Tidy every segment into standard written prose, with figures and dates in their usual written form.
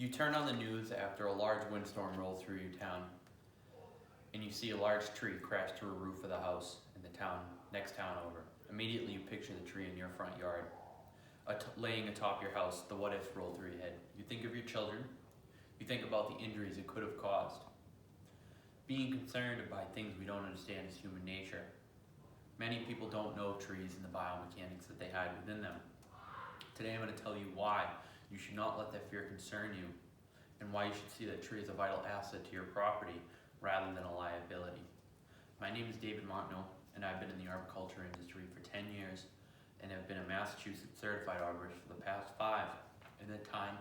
You turn on the news after a large windstorm rolls through your town, and you see a large tree crash through a roof of the house in the next town over. Immediately you picture the tree in your front yard, laying atop your house. The what ifs roll through your head. You think of your children. You think about the injuries it could have caused. Being concerned by things we don't understand is human nature. Many people don't know trees and the biomechanics that they hide within them. Today I'm going to tell you why you should not let that fear concern you, and why you should see that tree as a vital asset to your property rather than a liability. My name is David Montno, and I've been in the arboriculture industry for 10 years and have been a Massachusetts certified arborist for the past 5. In that time,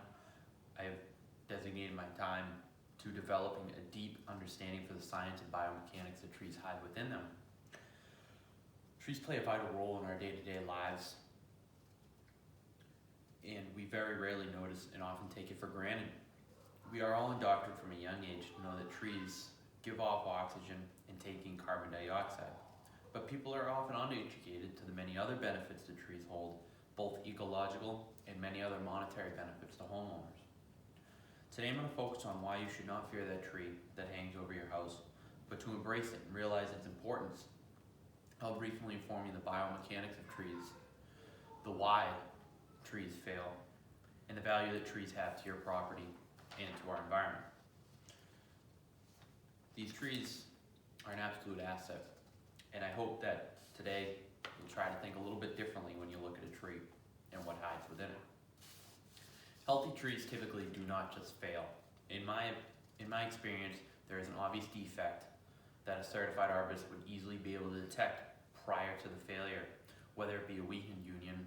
I have designated my time to developing a deep understanding for the science and biomechanics that trees hide within them. Trees play a vital role in our day-to-day lives, and we very rarely notice and often take it for granted. We are all indoctrinated from a young age to know that trees give off oxygen and take in carbon dioxide. But people are often uneducated to the many other benefits that trees hold, both ecological and many other monetary benefits to homeowners. Today I'm going to focus on why you should not fear that tree that hangs over your house, but to embrace it and realize its importance. I'll briefly inform you the biomechanics of trees, the why trees fail, and the value that trees have to your property and to our environment. These trees are an absolute asset, and I hope that today you'll try to think a little bit differently when you look at a tree and what hides within it. Healthy trees typically do not just fail. In my experience, there is an obvious defect that a certified arborist would easily be able to detect prior to the failure, whether it be a weakened union,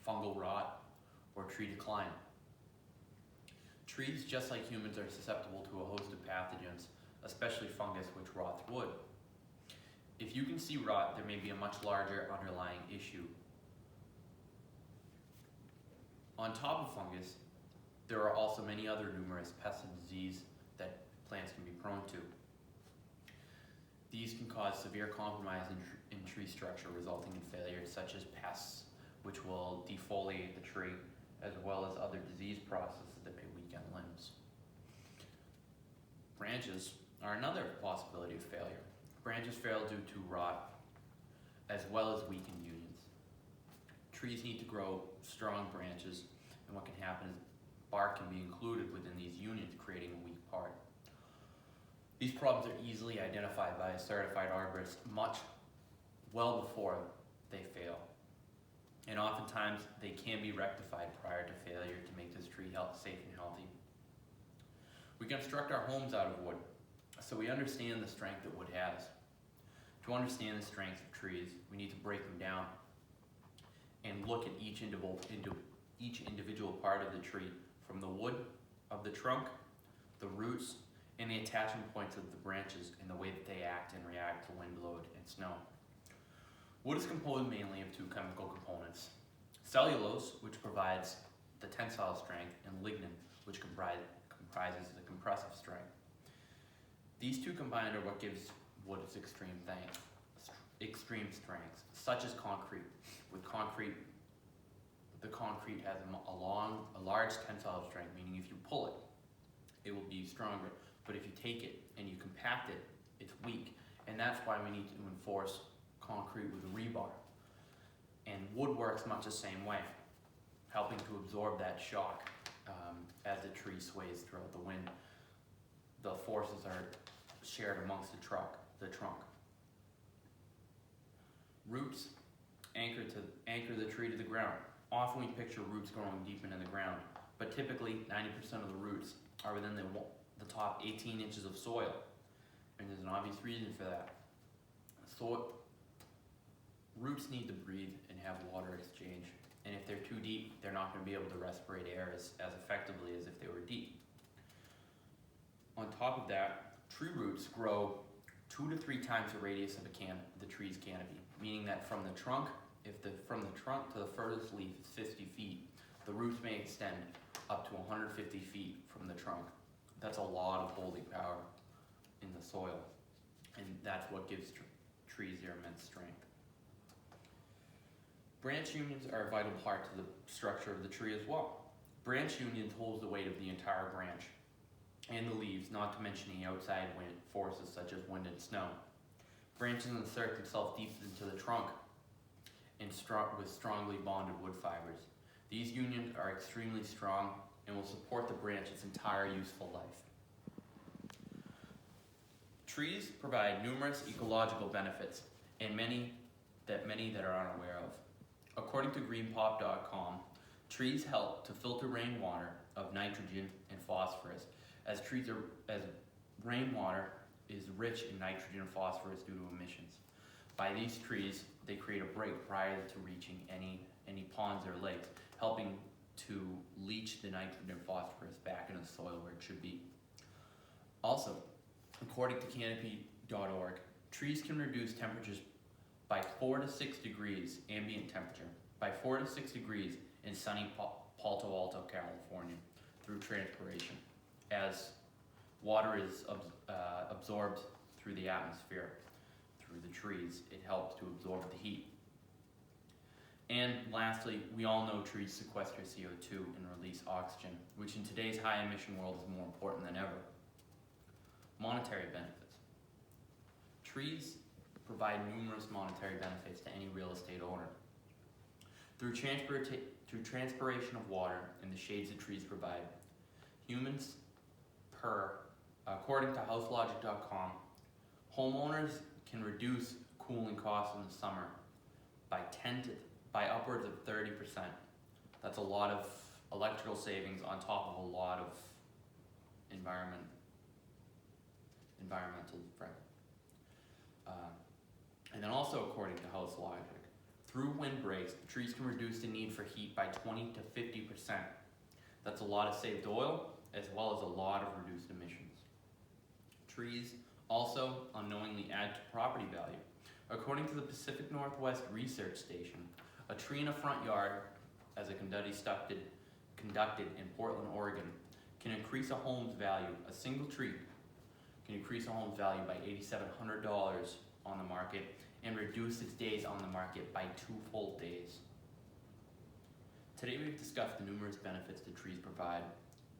fungal rot, or tree decline. Trees, just like humans, are susceptible to a host of pathogens, especially fungus, which rots wood. If you can see rot, there may be a much larger underlying issue. On top of fungus, there are also many other numerous pests and disease that plants can be prone to. These can cause severe compromise in tree structure, resulting in failures such as pests, which will defoliate the tree, as well as other disease processes that may weaken limbs. Branches are another possibility of failure. Branches fail due to rot, as well as weakened unions. Trees need to grow strong branches, and what can happen is bark can be included within these unions, creating a weak part. These problems are easily identified by a certified arborist well before they fail. And oftentimes they can be rectified prior to failure to make this tree safe and healthy. We construct our homes out of wood, so we understand the strength that wood has. To understand the strength of trees, we need to break them down and look at each individual part of the tree, from the wood of the trunk, the roots, and the attachment points of the branches, and the way that they act and react to wind, load, and snow. Wood is composed mainly of two chemical components: cellulose, which provides the tensile strength, and lignin, which comprises the compressive strength. These two combined are what gives wood its extreme strengths, such as concrete. With concrete, the concrete has a large tensile strength, meaning if you pull it, it will be stronger. But if you take it and you compact it, it's weak. And that's why we need to enforce concrete with a rebar. And wood works much the same way, helping to absorb that shock as the tree sways throughout the wind. The forces are shared amongst the trunk. Roots anchor the tree to the ground. Often we picture roots growing deep into the ground, but typically 90% of the roots are within the top 18 inches of soil. And there's an obvious reason for that. Roots need to breathe and have water exchange. And if they're too deep, they're not going to be able to respirate air as effectively as if they were deep. On top of that, tree roots grow 2 to 3 times the radius of the tree's canopy, meaning that from the trunk to the furthest leaf is 50 feet, the roots may extend up to 150 feet from the trunk. That's a lot of holding power in the soil, and that's what gives trees their immense strength. Branch unions are a vital part to the structure of the tree as well. Branch union holds the weight of the entire branch and the leaves, not to mention the outside wind forces such as wind and snow. Branches insert themselves deep into the trunk and with strongly bonded wood fibers. These unions are extremely strong and will support the branch its entire useful life. Trees provide numerous ecological benefits, and many that are unaware of. According to greenpop.com, trees help to filter rainwater of nitrogen and phosphorus, as rainwater is rich in nitrogen and phosphorus due to emissions. By these trees, they create a break prior to reaching any ponds or lakes, helping to leach the nitrogen and phosphorus back in the soil where it should be. Also, according to canopy.org, trees can reduce temperatures by 4 to 6 degrees ambient temperature, by 4 to 6 degrees in sunny Palo Alto, California, through transpiration, as water is absorbed through the atmosphere, through the trees. It helps to absorb the heat. And lastly, we all know trees sequester CO2 and release oxygen, which in today's high emission world is more important than ever. Monetary benefits. Trees provide numerous monetary benefits to any real estate owner. Through transpiration of water and the shades that trees provide, humans according to houselogic.com, homeowners can reduce cooling costs in the summer by upwards of 30%. That's a lot of electrical savings on top of a lot of environmental friendly. And then also according to House Logic, through windbreaks, trees can reduce the need for heat by 20 to 50%. That's a lot of saved oil, as well as a lot of reduced emissions. Trees also unknowingly add to property value. According to the Pacific Northwest Research Station, a tree in a front yard, as a conducted in Portland, Oregon, can increase a home's value. A single tree can increase a home's value by $8,700 on the market and reduce its days on the market by 2 full days. Today we've discussed the numerous benefits that trees provide,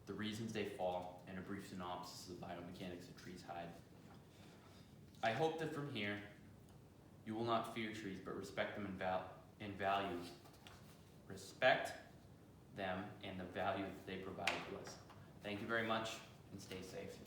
the reasons they fall, and a brief synopsis of the biomechanics that trees hide. I hope that from here, you will not fear trees, but respect them and value. Respect them and the value that they provide to us. Thank you very much, and stay safe.